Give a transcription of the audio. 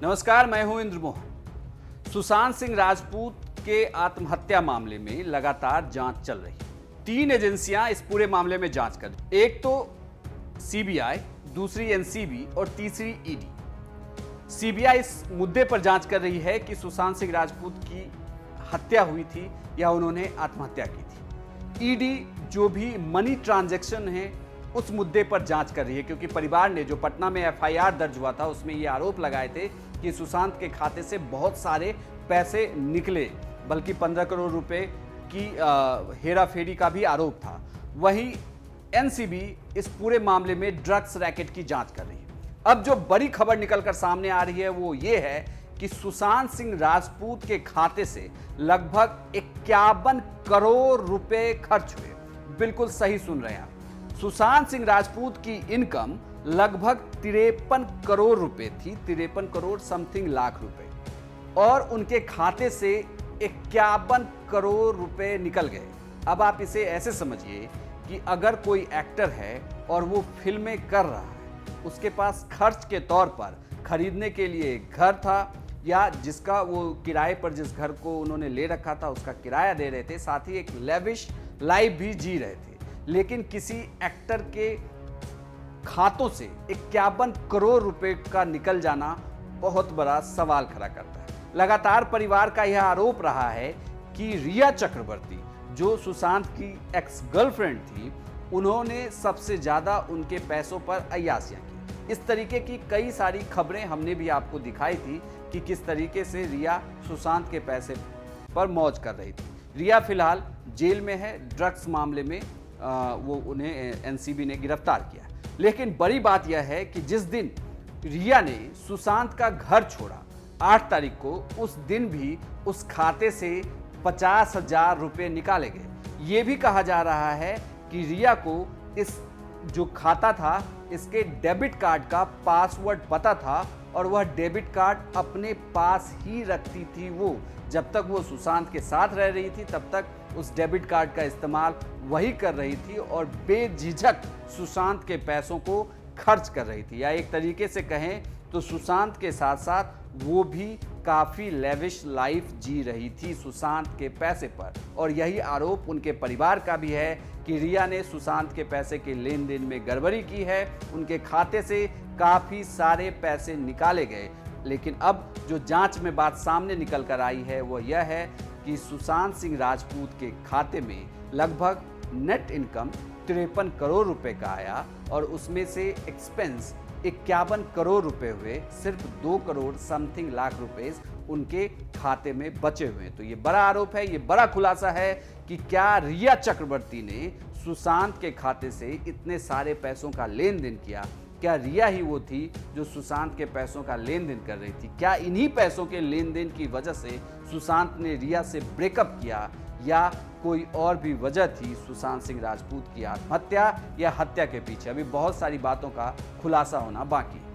नमस्कार, मैं हूं इंद्र मोहन। सुशांत सिंह राजपूत के आत्महत्या मामले में लगातार जांच चल रही है। 3 एजेंसियां इस पूरे मामले में जांच कर रही, एक तो सीबीआई, दूसरी एनसीबी और तीसरी ईडी। सीबीआई इस मुद्दे पर जांच कर रही है कि सुशांत सिंह राजपूत की हत्या हुई थी या उन्होंने आत्महत्या की थी। ईडी जो भी मनी ट्रांजैक्शन है उस मुद्दे पर जांच कर रही है, क्योंकि परिवार ने जो पटना में एफआईआर दर्ज हुआ था उसमें ये आरोप लगाए थे कि सुशांत के खाते से बहुत सारे पैसे निकले, बल्कि 15 करोड़ रुपए की हेराफेरी का भी आरोप था। वहीं एनसीबी इस पूरे मामले में ड्रग्स रैकेट की जांच कर रही है। अब जो बड़ी खबर निकलकर सामने आ रही है वो ये है कि सुशांत सिंह राजपूत के खाते से लगभग 51 करोड़ रुपए खर्च हुए। बिल्कुल सही सुन रहे हैं आप। सुशांत सिंह राजपूत की इनकम लगभग 53 करोड़ रुपए थी, 53 करोड़ समथिंग लाख रुपए, और उनके खाते से 51 करोड़ रुपए निकल गए। अब आप इसे ऐसे समझिए कि अगर कोई एक्टर है और वो फिल्में कर रहा है, उसके पास खर्च के तौर पर खरीदने के लिए घर था, या जिसका वो किराए पर जिस घर को उन्होंने ले रखा था उसका किराया दे रहे थे, साथ ही एक लेविश लाइफ भी जी रहे थे, लेकिन किसी एक्टर के खातों से 51 करोड़ रुपए का निकल जाना बहुत बड़ा सवाल खड़ा करता है। लगातार परिवार का यह आरोप रहा है कि रिया चक्रवर्ती, जो सुशांत की एक्स गर्लफ्रेंड थी, उन्होंने सबसे ज्यादा उनके पैसों पर अय्यासियां की। इस तरीके की कई सारी खबरें हमने भी आपको दिखाई थी कि किस तरीके से रिया सुशांत के पैसे पर मौज कर रही थी। रिया फिलहाल जेल में है। ड्रग्स मामले में वो उन्हें एनसीबी ने गिरफ्तार किया। लेकिन बड़ी बात यह है कि जिस दिन रिया ने सुशांत का घर छोड़ा 8 तारीख को, उस दिन भी उस खाते से 50,000 रुपये निकाले गए। ये भी कहा जा रहा है कि रिया को इस जो खाता था इसके डेबिट कार्ड का पासवर्ड पता था, और वह डेबिट कार्ड अपने पास ही रखती थी। वो जब तक वो सुशांत के साथ रह रही थी तब तक उस डेबिट कार्ड का इस्तेमाल वही कर रही थी और बेझिझक सुशांत के पैसों को खर्च कर रही थी। या एक तरीके से कहें तो सुशांत के साथ साथ वो भी काफ़ी लेविश लाइफ जी रही थी सुशांत के पैसे पर। और यही आरोप उनके परिवार का भी है कि रिया ने सुशांत के पैसे के लेन देन में गड़बड़ी की है, उनके खाते से काफ़ी सारे पैसे निकाले गए। लेकिन अब जो जांच में बात सामने निकल कर आई है वो यह है कि सुशांत सिंह राजपूत के खाते में लगभग नेट इनकम 53 करोड़ रुपए का आया, और उसमें से एक्सपेंस 51 करोड़ रुपए हुए। सिर्फ 2 करोड़ समथिंग लाख रुपए उनके खाते में बचे हुए। तो ये बड़ा आरोप है, ये बड़ा खुलासा है कि क्या रिया चक्रवर्ती ने सुशांत के खाते से इतने सारे पैसों का लेन देन किया? क्या रिया ही वो थी जो सुशांत के पैसों का लेन देन कर रही थी? क्या इन्हीं पैसों के लेन देन की वजह से सुशांत ने रिया से ब्रेकअप किया, या कोई और भी वजह थी सुशांत सिंह राजपूत की आत्महत्या या हत्या के पीछे? अभी बहुत सारी बातों का खुलासा होना बाकी है।